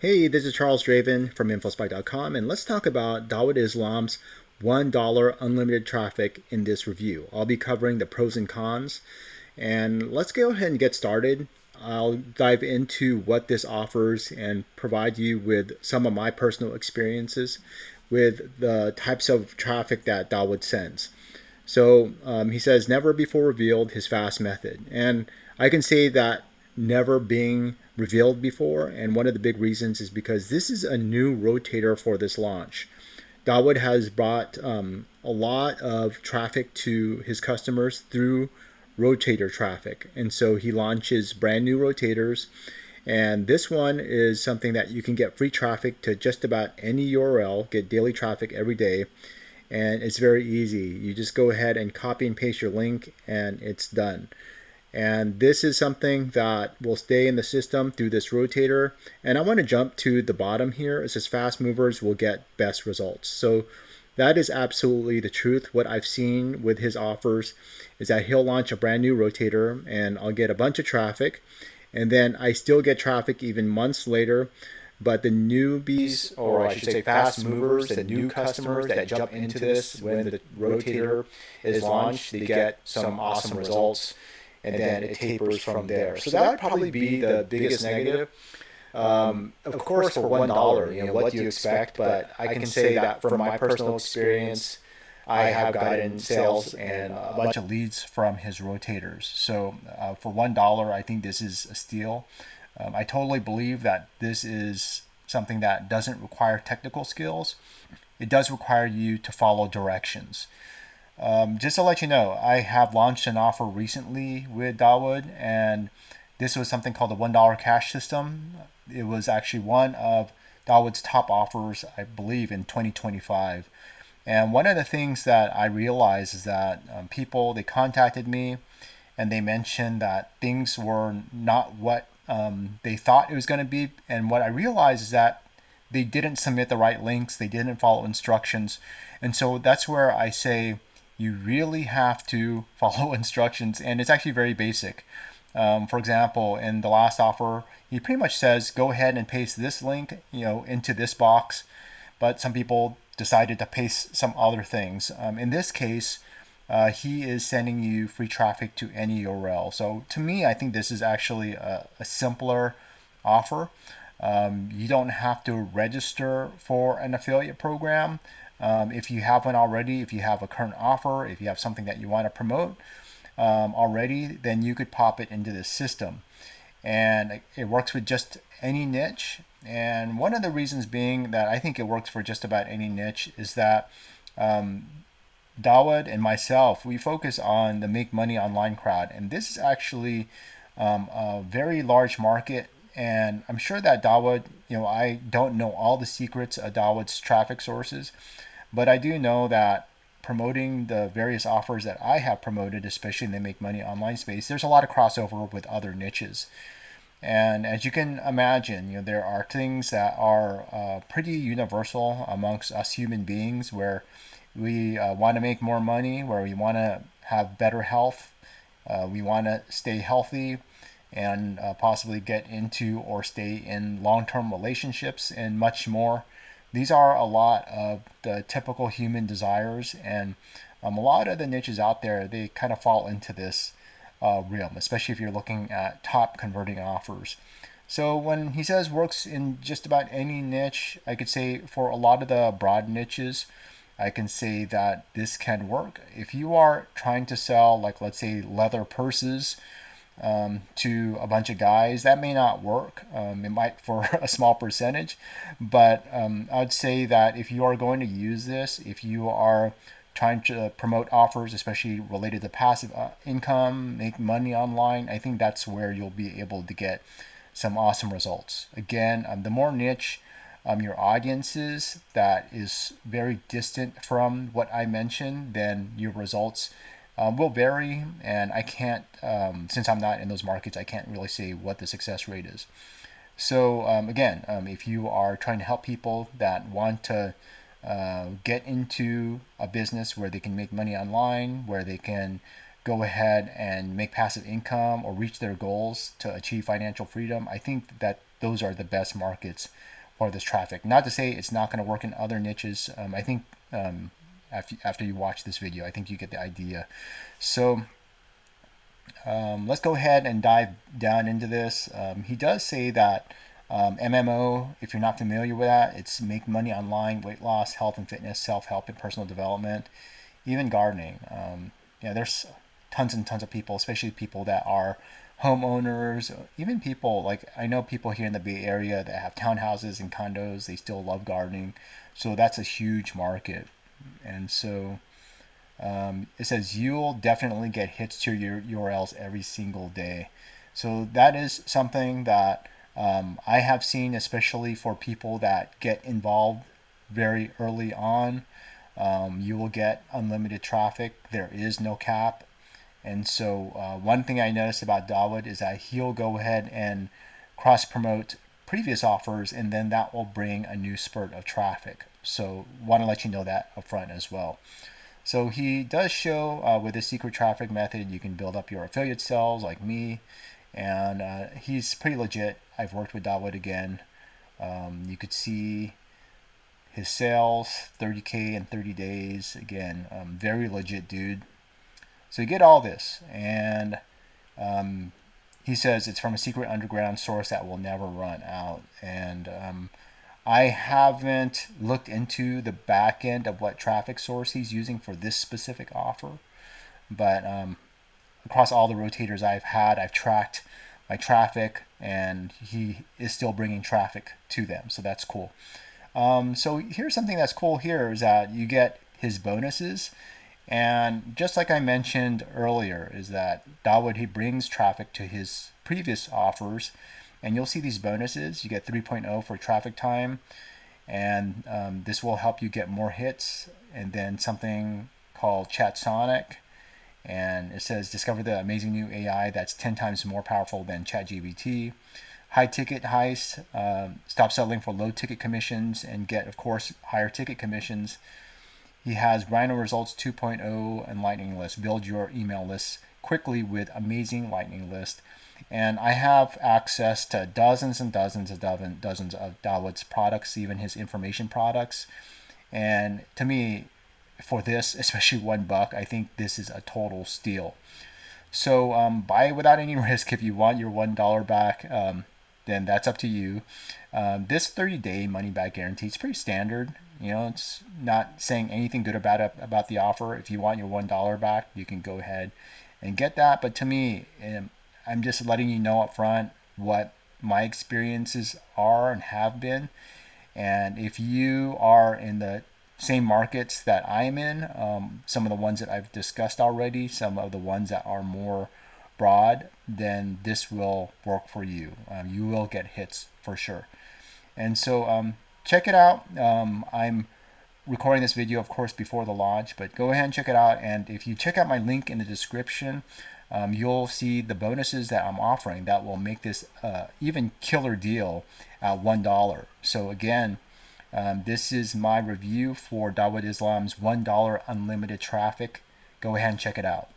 Hey, this is Charles Draven from Infospy.com, and let's talk about Dawud Islam's $1 unlimited traffic in this review. I'll be covering the pros and cons, and let's go ahead and get started. I'll dive into what this offers and provide you with some of my personal experiences with the types of traffic that Dawud sends. He says, never before revealed his fast method. And I can say that never being revealed before. And one of the big reasons is because this is a new rotator for this launch. Dawood has brought a lot of traffic to his customers through rotator traffic. And so he launches brand new rotators. And this one is something that you can get free traffic to just about any URL, get daily traffic every day, and it's very easy. You just go ahead and copy and paste your link and it's done. And this is something that will stay in the system through this rotator. And I want to jump to the bottom here. It says fast movers will get best results. So that is absolutely the truth. What I've seen with his offers is that he'll launch a brand new rotator and I'll get a bunch of traffic. And then I still get traffic even months later. But the newbies, or I should say fast movers, the new customers that jump into this when the rotator is launched, they get some awesome results, and then it tapers from there. So that would probably be the biggest negative. Of course, for $1, what do you expect? But I can say that from my personal experience, I have gotten sales and a bunch of leads from his rotators. So for $1, I think this is a steal. I totally believe that this is something that doesn't require technical skills. It does require you to follow directions. Just to let you know, I have launched an offer recently with Dawud, and this was something called the $1 cash system. It was actually one of Dawud's top offers, I believe, in 2025. And one of the things that I realized is that people, they contacted me and they mentioned that things were not what they thought it was going to be. And what I realized is that they didn't submit the right links, they didn't follow instructions. And so that's where I say you really have to follow instructions, and it's actually very basic. For example, in the last offer, he pretty much says, go ahead and paste this link, into this box. But some people decided to paste some other things. In this case, he is sending you free traffic to any URL. So to me, I think this is actually a simpler offer. You don't have to register for an affiliate program. If you have one already, if you have a current offer, if you have something that you want to promote already, then you could pop it into this system. And it works with just any niche. And one of the reasons being that I think it works for just about any niche is that Dawud and myself, we focus on the make money online crowd. And this is actually a very large market. And I'm sure that Dawud, I don't know all the secrets of Dawud's traffic sources, but I do know that promoting the various offers that I have promoted, especially in the make money online space, there's a lot of crossover with other niches. And as you can imagine, there are things that are pretty universal amongst us human beings where we want to make more money, where we want to have better health, we want to stay healthy, and possibly get into or stay in long-term relationships and much more. These are a lot of the typical human desires, and a lot of the niches out there, they kind of fall into this realm, especially if you're looking at top converting offers. So when he says works in just about any niche, I could say for a lot of the broad niches, I can say that this can work. If you are trying to sell, like, let's say, leather purses to a bunch of guys, that may not work. It might for a small percentage, but I would say that if you are going to use this, if you are trying to promote offers, especially related to passive income, make money online, I think that's where you'll be able to get some awesome results. Again, the more niche your audience is, that is very distant from what I mentioned, then your results will vary. And I can't, since I'm not in those markets, I can't really say what the success rate is. So again, if you are trying to help people that want to get into a business where they can make money online, where they can go ahead and make passive income or reach their goals to achieve financial freedom, I think that those are the best markets for this traffic. Not to say it's not going to work in other niches. I think after you watch this video, I think you get the idea. So let's go ahead and dive down into this. He does say that MMO, if you're not familiar with that, it's make money online, weight loss, health and fitness, self-help and personal development, even gardening. Yeah, there's tons and tons of people, especially people that are homeowners, even people like I know people here in the Bay Area that have townhouses and condos, they still love gardening. So that's a huge market. And so it says you'll definitely get hits to your URLs every single day. So that is something that I have seen, especially for people that get involved very early on. You will get unlimited traffic. There is no cap. And so one thing I noticed about Dawud is that he'll go ahead and cross promote previous offers, and then that will bring a new spurt of traffic. So want to let you know that up front as well. So he does show with his secret traffic method, you can build up your affiliate sales like me. And he's pretty legit. I've worked with Dawud again. You could see his sales, 30K in 30 days. Again, very legit dude. So you get all this. And he says it's from a secret underground source that will never run out. And I haven't looked into the back end of what traffic source he's using for this specific offer, but across all the rotators I've had, I've tracked my traffic, and he is still bringing traffic to them, so that's cool. So here's something that's cool here is that you get his bonuses, and just like I mentioned earlier, is that Dawud, he brings traffic to his previous offers, and you'll see these bonuses. You get 3.0 for traffic time, and this will help you get more hits. And then something called Chat Sonic, and it says discover the amazing new AI that's 10 times more powerful than ChatGPT. High ticket heist, stop settling for low ticket commissions and get, of course, higher ticket commissions. He has Rhino Results 2.0 and Lightning List. Build your email list quickly with amazing Lightning List. And I have access to dozens and dozens of Dawud's products, even his information products. And to me, for this, especially $1, I think this is a total steal. So buy without any risk. If you want your $1 back, then that's up to you. This 30-day money-back guarantee is pretty standard. You know, it's not saying anything good about the offer. If you want your $1 back, you can go ahead and get that. But to me, I'm just letting you know up front what my experiences are and have been. And if you are in the same markets that I'm in, some of the ones that I've discussed already, some of the ones that are more broad, then this will work for you. You will get hits for sure. And so check it out. I'm recording this video, of course, before the launch, but go ahead and check it out. And if you check out my link in the description, you'll see the bonuses that I'm offering that will make this even killer deal at $1. So again, this is my review for Dawud Islam's $1 unlimited traffic. Go ahead and check it out.